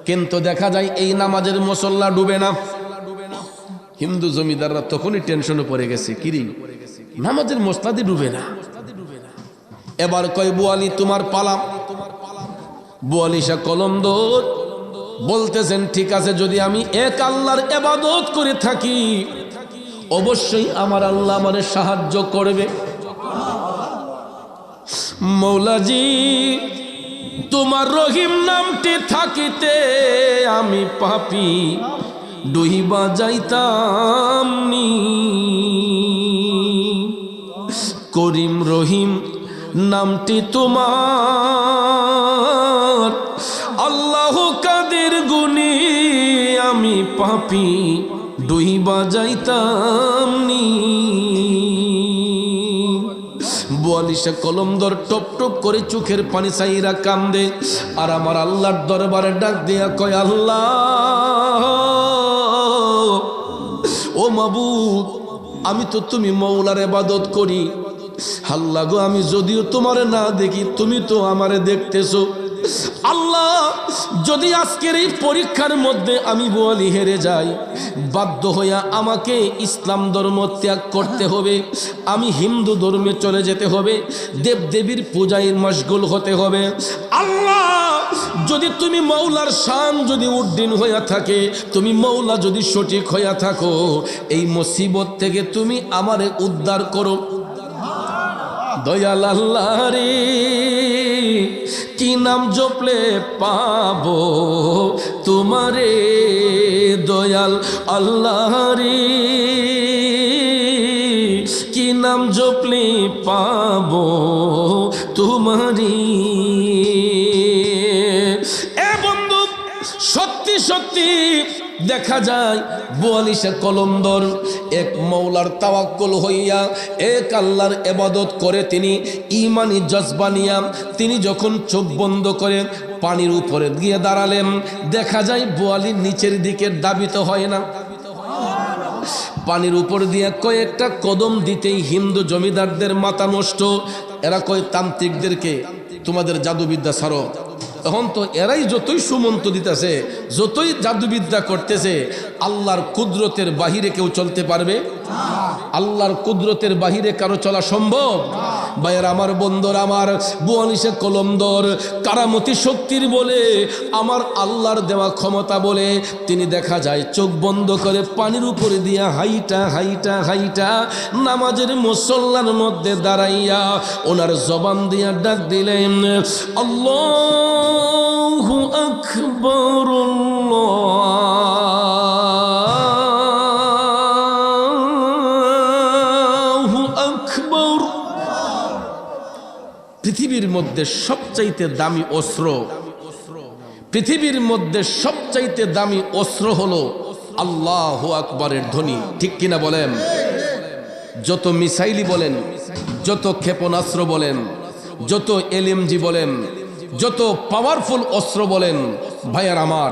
কিন্তু দেখা যায় এই নামাজের মুসল্লা ডুবে না। হিন্দু জমিদাররা তখনই টেনশনে পড়ে গেছে, কিরি নামাজের মুসল্লা ডুবে না। এবার কয় বোয়ালি তোমার পালা। বোয়ালি শাহ কলমদর বলতেছেন ঠিক আছে, যদি আমি এক আল্লাহর ইবাদত করে থাকি অবশ্যই আমার আল্লাহ আমারে সাহায্য করবে। মৌলাজি তোমার রহিম নামটি থাকিতে আমি পাপী ডুইবা যাইতাম নি। করিম রহিম নামটি তোমার আল্লাহ কাদের গুণী আমি পাপী ডুইবা যাইতাম নি। বোয়ালিশা কলমদর টপ টপ করে চোখের পানি চাইরা কান্দে আর আমার আল্লাহর দরবারে ডাক দিয়া কয়, আল্লাহ ও মাবুদ, আমি তো তুমি মওলার ইবাদত করি। আল্লাহ গো, আমি যদিও তোমারে না দেখি, তুমি তো আমারে দেখতেছো। আল্লাহ, যদি আজকের এই পরীক্ষার মধ্যে আমি বোয়ালি হেরে যাই, বাধ্য হইয়া আমাকে ইসলাম ধর্ম ত্যাগ করতে হবে, আমি হিন্দু ধর্মে চলে যেতে হবে, দেবদেবীর পূজায় মশগুল হতে হবে। আল্লাহ, যদি তুমি মওলার শান যদি উড্ডীন হইয়া থাকে, তুমি মওলা যদি সঠিক হইয়া থাকো, এই মুসিবত থেকে তুমি আমারে উদ্ধার করো। দয়াল আল্লাহ রে, কি নাম জপলে পাবো তোমারে, দয়াল আল্লাহ রে, কি নাম জপলে পাবো তোমারি। এ বন্ধু, সত্যি সত্যি দেখা যায় বোয়ালিশা কলমদর এক মওলার তাওয়াক্কুল হইয়া, এক আল্লাহর ইবাদত করে তিনি ঈমানি জজবা নিয়া তিনি যখন চোখ বন্ধ করে পানির উপরে গিয়ে দাঁড়ালেন, দেখা যায় বোয়ালির নিচের দিকে দাবিত হয় না। পানির উপর দিয়ে কয়েকটা কদম দিতেই হিন্দু জমিদারদের মাথা নষ্ট। এরা কয় তান্ত্রিকদেরকে, তোমাদের জাদুবিদ্যা ছাড়ো। তখন তো এরাই যতই সুমন্ত দিতেছে, যতই জাদুবিদ্যা করতেছে, আল্লাহর কুদরতের বাহিরে কেউ চলতে পারবে? আল্লাহর কুদরতের বাহিরে কারো চলা সম্ভব? ভাইয়ের আমার, বন্ধুর আমার, বোয়ালিশা কলমদর কারামতি শক্তির বলে, আমার আল্লাহর দেওয়া ক্ষমতা বলে তিনি দেখা যায় চোখ বন্ধ করে পানির উপরে দিয়া হাইটা হাইটা হাইটা নামাজের মুসল্লার মধ্যে দাঁড়াইয়া ওনার জবান দিয়া ডাক দিলেন, আল্লাহু আকবার, আল্লাহু আকবার। পৃথিবীর মধ্যে সবচাইতে দামি অস্ত্র, পৃথিবীর মধ্যে সবচাইতে দামি অস্ত্র হলো আল্লাহু আকবারের ধ্বনি। ঠিক কিনা বলেন? যত মিসাইলি বলেন, যত ক্ষেপণাস্ত্র বলেন, যত এলএমজি বলেন, যত পাওয়ারফুল অস্ত্র বলেন, ভাইয়ার আমার,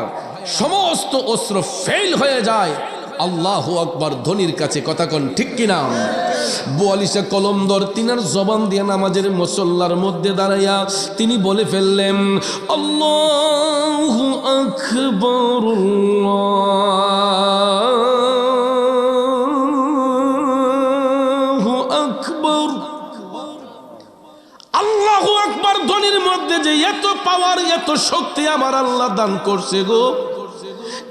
সমস্ত অস্ত্র ফেল হয়ে যায় আল্লাহু আকবার ধ্বনির কাছে। কথা কোন ঠিক কিনা? বোয়ালিশা কলমদর তিনার জবান দিয়ে নামাজের মুসল্লার মধ্যে দাঁড়াইয়া তিনি বলে ফেললেন, আল্লাহু আকবার, আল্লাহু আকবার। আল্লাহু আকবার ধ্বনির মধ্যে যে এত পাওয়ার, এত শক্তি আমার আল্লাহ দান করছে গো,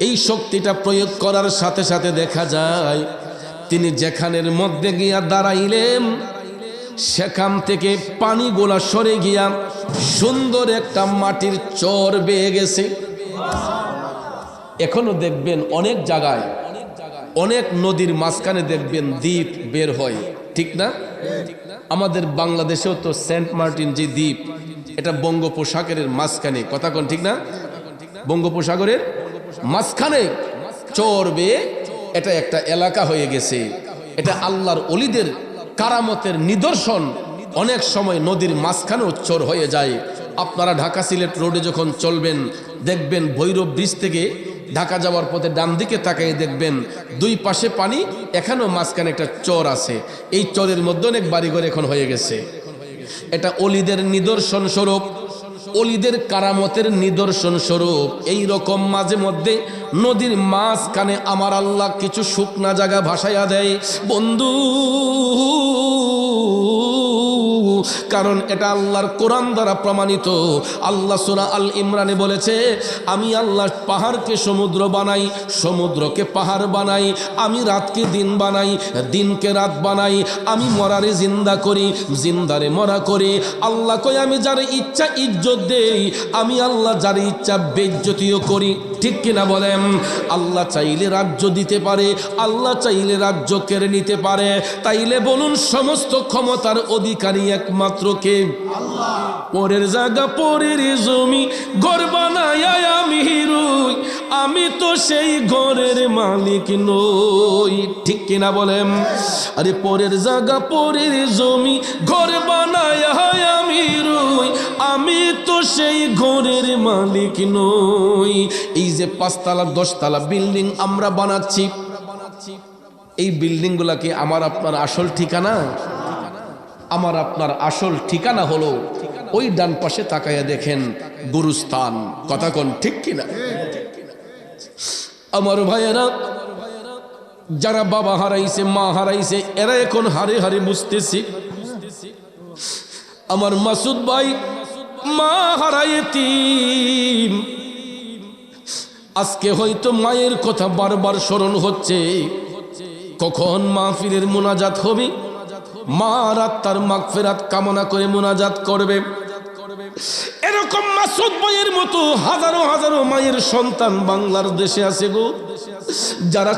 এই শক্তিটা প্রয়োগ করার সাথে সাথে দেখা যায় তিনি যেখানের মধ্যে গিয়া দাঁড়াইলেন, সেখান থেকে পানিগুলা সরে গিয়া সুন্দর একটা মাটির চর বেয়ে গেছে। এখনো দেখবেন অনেক জায়গায়, অনেক নদীর মাঝখানে দেখবেন দ্বীপ বের হয়, ঠিক না? আমাদের বাংলাদেশেও তো সেন্ট মার্টিন যে দ্বীপ, এটা বঙ্গোপসাগরের মাঝখানে। কথা কোন ঠিক না? বঙ্গোপসাগরের মাঝখানে চর বেয়ে এটা একটা এলাকা হয়ে গেছে। এটা আল্লাহর ওলিদের কারামতের নিদর্শন। অনেক সময় নদীর মাঝখানেও চর হয়ে যায়। আপনারা ঢাকা সিলেট রোডে যখন চলবেন, দেখবেন ভৈরব ব্রিজ থেকে ঢাকা যাওয়ার পথে ডান দিকে তাকিয়ে দেখবেন দুই পাশে পানি, এখানেও মাঝখানে একটা চর আছে। এই চরের মধ্যে অনেক বাড়িঘর এখন হয়ে গেছে। এটা ওলিদের নিদর্শন স্বরূপ, ওলিদের কারামতের নিদর্শন স্বরূপ। এই রকম মাঝে মধ্যে নদীর মাঝখানে আমার আল্লাহ কিছু শুকনা জায়গা ভাসাইয়া দেয় বন্ধু, কারণ এটা আল্লাহর কোরআন দ্বারা প্রমাণিত। আল্লাহ সূরা আল ইমরানে বলেছে, আমি আল্লাহ পাহাড়কে সমুদ্র বানাই, সমুদ্রকে পাহাড় বানাই, আমি রাতকে দিন বানাই, দিনকে রাত বানাই, আমি মরারে জিন্দা করি, জিন্দারে মরা করি। আল্লাহ কই আমি যার ইচ্ছা ইজ্জত দেই, আমি আল্লাহ যার ইচ্ছা বেইজ্জতিও করি। ঠিক কিনা বলেন? আল্লাহ চাইলে রাজ্য দিতে পারে, আল্লাহ চাইলে রাজ্য কেড়ে নিতে পারে। তাইলে বলুন, সমস্ত ক্ষমতার অধিকারী একমাত্র কে? আল্লাহ। পরের জায়গা, পরের জমি, ঘর বানায় আমি রুই, আমি তো সেই ঘরের মালিক নই। ঠিক কিনা বলেন? আরে পরের জায়গা পরের জমি ঘর বানায় আমি রই, আমি তো সেই ঘরের মালিক নই। এই যে 5 তলা 10 তলা বিল্ডিং আমরা বানাচ্ছি, এই বিল্ডিং গুলা কি আমার আপনার আসল ঠিকানা? আমার আপনার আসল ঠিকানা হলো ওই ডান পাশে তাকাইয়া দেখেন গুরুস্থান। কথা কোন ঠিক কিনা? আমার ভাইয়েরা, যারা বাবা হারাইছে, মা হারাইছে, এরা এখন হারে হারে বুঝতেছি। আমার মাসুদ ভাই মা হারাইতিম, আজকে হয়তো মায়ের কথা বারবার স্মরণ হচ্ছে। কখন মাহফিলের মুনাজাত হবে, মার আত্মার মাগফিরাত কামনা করে মুনাজাত করবে। এরকম মাসুদ ভাইয়ের মতো হাজারো হাজারো মায়ের সন্তান বাংলার দেশে আছে গো, যারা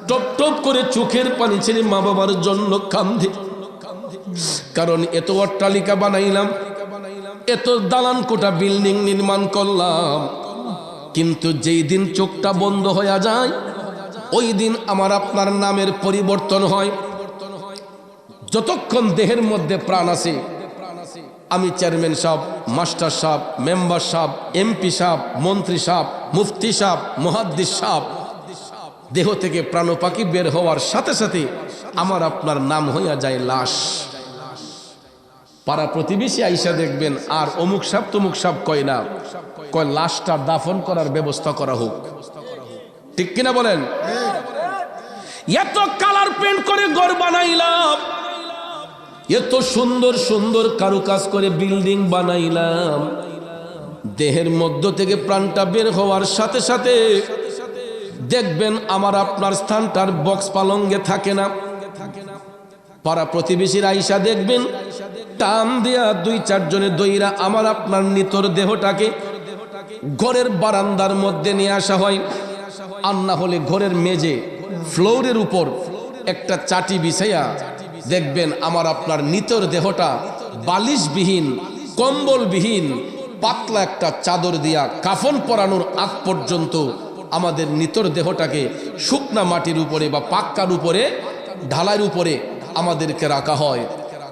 টপ টপ করে চোখের পানি ছেড়ে মা বাবার জন্য কান্দে। কারণ এত অট্টালিকা বানাইলাম, এত দালান কোটা বিল্ডিং নির্মাণ করলাম, কিন্তু যেই দিন চোখটা বন্ধ হয়ে যায় ওই দিন আমার আপনার নামের পরিবর্তন হয়। যতক্ষণ দেহের মধ্যে প্রাণ আছে, আমি চেয়ারম্যান সাহেব, মাস্টার সাহেব, মেম্বার সাহেব, এমপি সাহেব, মন্ত্রী সাহেব, মুফতি সাহেব, মুহাদ্দিস সাহেব, দেহ থেকে প্রাণ পাখি বের হওয়ার সাথে সাথে আমার আপনার নাম হইয়া যায় লাশ। পাড়া প্রতিবেশী আইসা দেখবেন আর অমুক সাহেব তমুক সাহেব কয় না, কয় লাশটা দাফন করার ব্যবস্থা করা হোক। ঠিক কিনা বলেন? এত কালার পেন্ট করে ঘর বানাইলাম, এত সুন্দর সুন্দর কারুকাজ করে বিল্ডিং বানাইলাম, দেহের মধ্য থেকে প্রাণটা বের হওয়ার সাথে সাথে দেখবেন আমার আপনার স্থানটার বক্স পালঙ্গে থাকে না। পাড়া প্রতিবেশীর আইসা দেখবেন টান দেয়া 2-4 জনে দইরা আমার আপনার নিতর দেহটাকে ঘরের বারান্দার মধ্যে নিয়ে আসা হয়। আর না হলে ঘরের মেঝে ফ্লোরের উপর একটা চাটি বিছাইয়া দেখবেন আমার আপনার নিতর দেহটা বালিশবিহীন, কম্বলবিহীন, পাতলা একটা চাদর দিয়া কাফন পরানোর আগ পর্যন্ত আমাদের নিতর দেহটাকে শুকনা মাটির উপরে বা পাক্কার উপরে, ঢালাইয়ের উপরে আমাদেরকে রাখা হয়।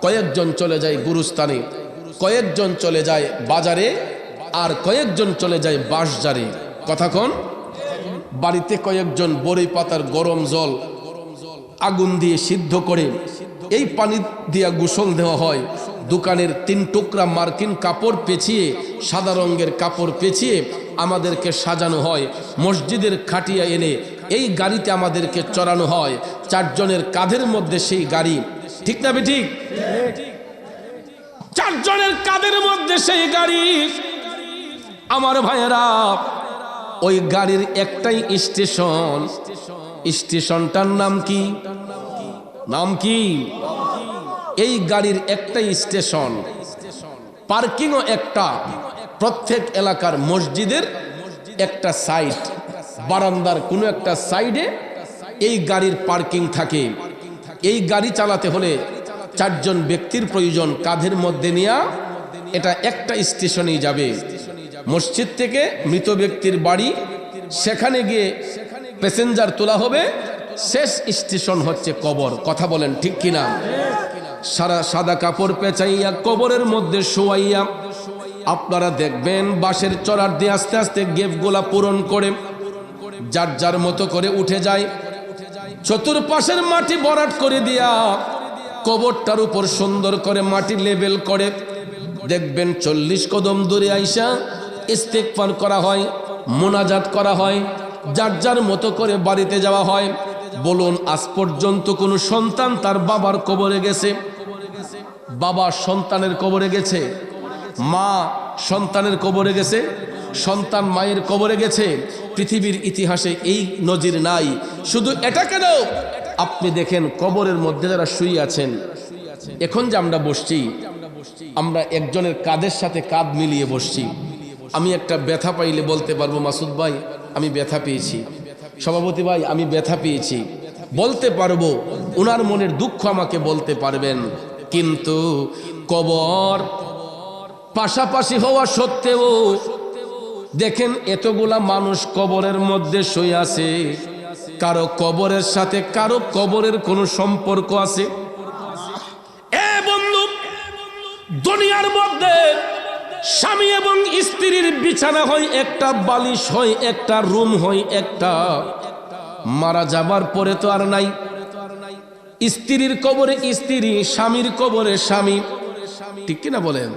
কয়েকজন চলে যায় গুরুস্থানে, কয়েকজন চলে যায় বাজারে, আর কয়েকজন চলে যায় বাঁশঝাড়ে। কথা কোন? বাড়িতে কয়েকজন বড়ই পাতার গরম জল আগুন দিয়ে সিদ্ধ করে এই পানি দিয়া গোসল দেওয়া হয়। দোকানের 3 টুকরা মার্কিন কাপড় পেঁচিয়ে, সাদা রঙের কাপড় পেঁচিয়ে আমাদেরকে সাজানো হয়। মসজিদের খাটিয়া এনে এই গাড়িতে আমাদেরকে চড়ানো হয়। 4 জনের কাঁধের মধ্যে সেই গাড়ি। ঠিক না বেঠিক? 4 জনের কাঁধের মধ্যে সেই গাড়ি। আমার ভাইয়েরা, ওই গাড়ির একটাই স্টেশন, স্টেশনটার নাম কি? নাম কি? এই গাড়ির একটাই স্টেশন, পার্কিংও একটা। প্রত্যেক এলাকার মসজিদের একটা সাইড, বারান্দার কোনো একটা সাইডে এই গাড়ির পার্কিং থাকে। এই গাড়ি চালাতে হলে 4 জন ব্যক্তির প্রয়োজন, কাঁধের মধ্যে নিয়ে এটা একটা স্টেশনেই যাবে। মসজিদ থেকে মৃত ব্যক্তির বাড়ি, সেখানে গিয়ে প্যাসেঞ্জার তোলা হবে, শেষ স্টেশন হচ্ছে কবর। কথা বলেন ঠিক কিনা? সাদা কাপড় পেঁচাইয়া কবরের মধ্যে শোয়াইয়া আপনারা দেখবেন বাঁশের চড়ার দিয়ে আস্তে আস্তে গেপগুলা পূরণ করে যার যার মতো করে উঠে যায়। চতুর্পাশের মাটি ভরাট করে দিয়া কবরটার উপর সুন্দর করে মাটি লেবেল করে দেখবেন 40 কদম দূরে আইসা ইস্তেগফার করা হয়, মোনাজাত করা হয়, যার যার মতো করে বাড়িতে যাওয়া হয়। বলুন, আজ পর্যন্ত কোনো সন্তান তার বাবার কবরে গেছে? বাবা সন্তানের কবরে গেছে? মা সন্তানের কবরে গেছে? সন্তান মায়ের কবরে গেছে? পৃথিবীর ইতিহাসে এই নজির নাই। শুধু এটা কেন, আপনি দেখেন কবরের মধ্যে যারা শুয়ে আছেন, এখন যে আমরা বসছি, আমরা একজনের কাঁধের সাথে কাঁধ মিলিয়ে বসছি। আমি একটা ব্যথা পাইলে বলতে পারবো, মাসুদ ভাই আমি ব্যথা পেয়েছি, সভাপতি ভাই আমি ব্যথা পেয়েছি, বলতে পারবো। ওনার মনের দুঃখ আমাকে বলতে পারবেন। কিন্তু কবর পাশাপাশি হওয়া সত্ত্বেও দেখেন এতগুলা মানুষ কবরের মধ্যে শুয়ে আছে, কারো কবরের সাথে কারো কবরের কোনো সম্পর্ক আছে? এ বন্ধু, দুনিয়ার মধ্যে স্বামী এবং স্ত্রীর বিছানা হয় একটা, বালিশ হয় একটা, রুম হয় একটা। মারা যাবার পরে তো আর নাই। স্ত্রীর কবরে স্ত্রী, স্বামীর কবরে স্বামী, ঠিক কিনা বলেন?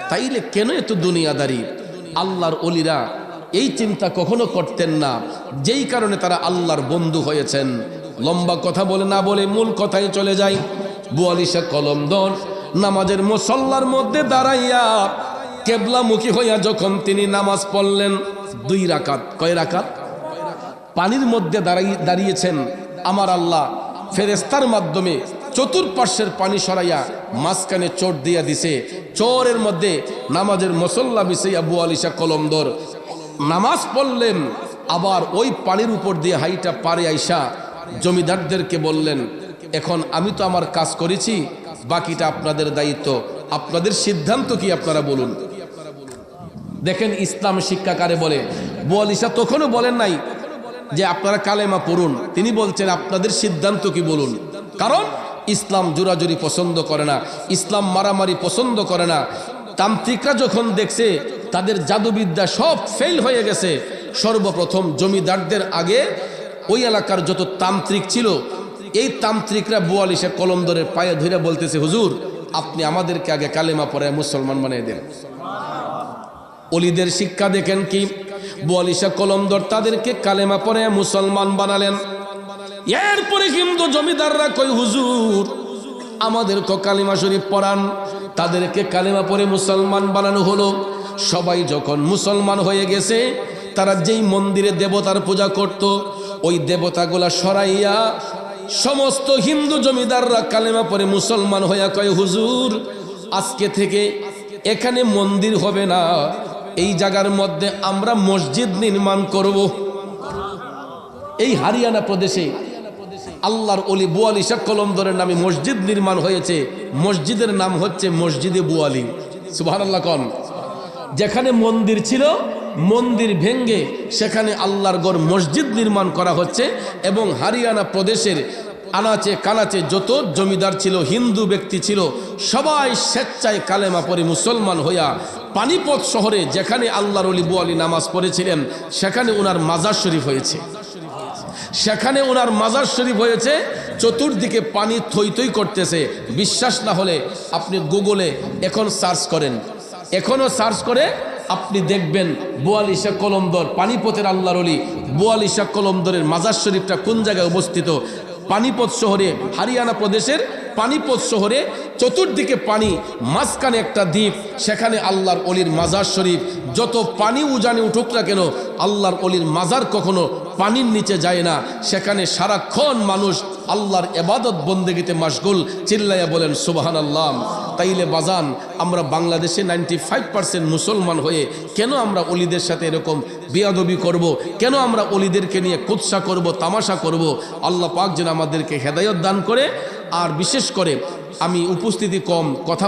তাইলে কেন এত দুনিয়াদারি? আল্লাহর ওলিরা এই চিন্তা কখনো করতেন না, যেই কারণে তারা আল্লাহর বন্ধু হয়েছেন। লম্বা কথা বলে না বলে মূল কথায় চলে যায়। বুয়ালিশা কলমদর নামাজের মুসল্লার মধ্যে দাঁড়াইয়া কেবলামুখী হইয়া যখন তিনি নামাজ পড়লেন, 2 রাকাত, কয় রাকাত? পানির মধ্যে দাঁড়িয়েছেন। আমার আল্লাহ ফেরেস্তার মাধ্যমে চতুর্পার্শ্বের পানি সরাইয়া মাঝখানে চোট দিয়া দিছে। চোরের মধ্যে নামাজের মুসল্লা মিশাইয়া বুয়ালিশা কলমদর নামাজ পড়লেন। আবার ওই পানির উপর দিয়ে হাইটা পারে আইসা জমিদারদেরকে বললেন, এখন আমি তো আমার কাজ করেছি, বাকিটা আপনাদের দায়িত্ব, আপনাদের সিদ্ধান্ত কি আপনারা বলুন। দেখেন ইসলাম শিক্ষা কারে বলে। বুয়ালিশা তখনও বলেন নাই যে আপনারা কালেমা পড়ুন, তিনি বলছেন আপনাদের সিদ্ধান্ত কি বলুন। কারণ ইসলাম জোরাজুরি পছন্দ করে না, ইসলাম মারামারি পছন্দ করে না। তান্ত্রিকরা যখন দেখছে তাদের জাদুবিদ্যা সব ফেল হয়ে গেছে, সর্বপ্রথম জমিদারদের আগে ওই এলাকার যত তান্ত্রিক ছিল, এই তান্ত্রিকরা বুয়ালিশা কলমদরের পায়ে ধরে বলতেছে, হুজুর আপনি আমাদেরকে আগে কালেমা পড়ায় মুসলমান বানিয়ে দেন। ওলিদের শিক্ষা দেখেন কি, বুয়ালিশা কলমদর তাদেরকে কালেমা পড়ায় মুসলমান বানালেন। এরপরে কিন্তু জমিদাররা কই, হুজুর আমাদের তো কালিমা শরীফ পড়ান। তাদেরকে কালেমা পড়ে মুসলমান বানানো হলো। সবাই যখন মুসলমান হয়ে গেছে, তারা যেই মন্দিরে দেবতার পূজা করত, ওই দেবতাগুলা সরাইয়া সমস্ত হিন্দু জমিদাররা কালেমা পড়ে মুসলমান হইয়া কয়, হুজুর আজকে থেকে এখানে মন্দির হবে না, এই জায়গার মধ্যে আমরা মসজিদ নির্মাণ করব। এই হরিয়ানা প্রদেশে আল্লাহর ওলি বুয়ালিশা কলমদরের নামে মসজিদ নির্মাণ হয়েছে। মসজিদের নাম হচ্ছে মসজিদে বুয়ালি। সুবহানাল্লাহ কোন। যেখানে মন্দির ছিল, মন্দির ভেঙ্গে সেখানে আল্লাহর ঘর মসজিদ নির্মাণ করা হচ্ছে। এবং হরিয়ানা প্রদেশের আনাচে কানাচে যত জমিদার ছিল, হিন্দু ব্যক্তি ছিল, সবাই স্বেচ্ছায় কালেমা পড়ে মুসলমান হইয়া পানিপথ শহরে যেখানে আল্লাহর ওলি বুয়ালি নামাজ পড়েছিলেন, সেখানে ওনার মাজার শরীফ হয়েছে। সেখানে ওনার মাজার শরীফ হয়েছে। চতুর্দিকে পানি থই থই করতেছে। বিশ্বাস না হলে আপনি গুগলে এখন সার্চ করেন, এখনও সার্চ করে আপনি দেখবেন বুয়ালিশা কলমদর, পানিপথের আল্লাহর ওলি বুয়ালিশা কলমদরের মাজার শরীফটা কোন জায়গায় অবস্থিত। পানিপথ শহরে, হরিয়ানা প্রদেশের পানিপথ শহরে চতুর্দিকে পানি, মাঝখানে একটা দ্বীপ, সেখানে আল্লাহর ওলির মাজার শরীফ। যত পানি উজানে উঠুক না কেন, আল্লাহর ওলির মাজার কখনো পানির নিচে যায় না। সেখানে সারাক্ষণ মানুষ আল্লাহর ইবাদত বন্দেগীতে মাশগুল। চিল্লাইয়া বলেন সুবহানাল্লাহ। তাইলে বাজান, আমরা বাংলাদেশে 95% মুসলমান হয়ে কেন আমরা ওলিদের সাথে এরকম বেয়াদবি করব? কেন আমরা ওলিদেরকে নিয়ে কুৎসা করব, তামাশা করব? আল্লাহ পাক যেন আমাদেরকে হেদায়েত দান করে। আর বিশেষ করে আমি উপস্থিতি কম, কথা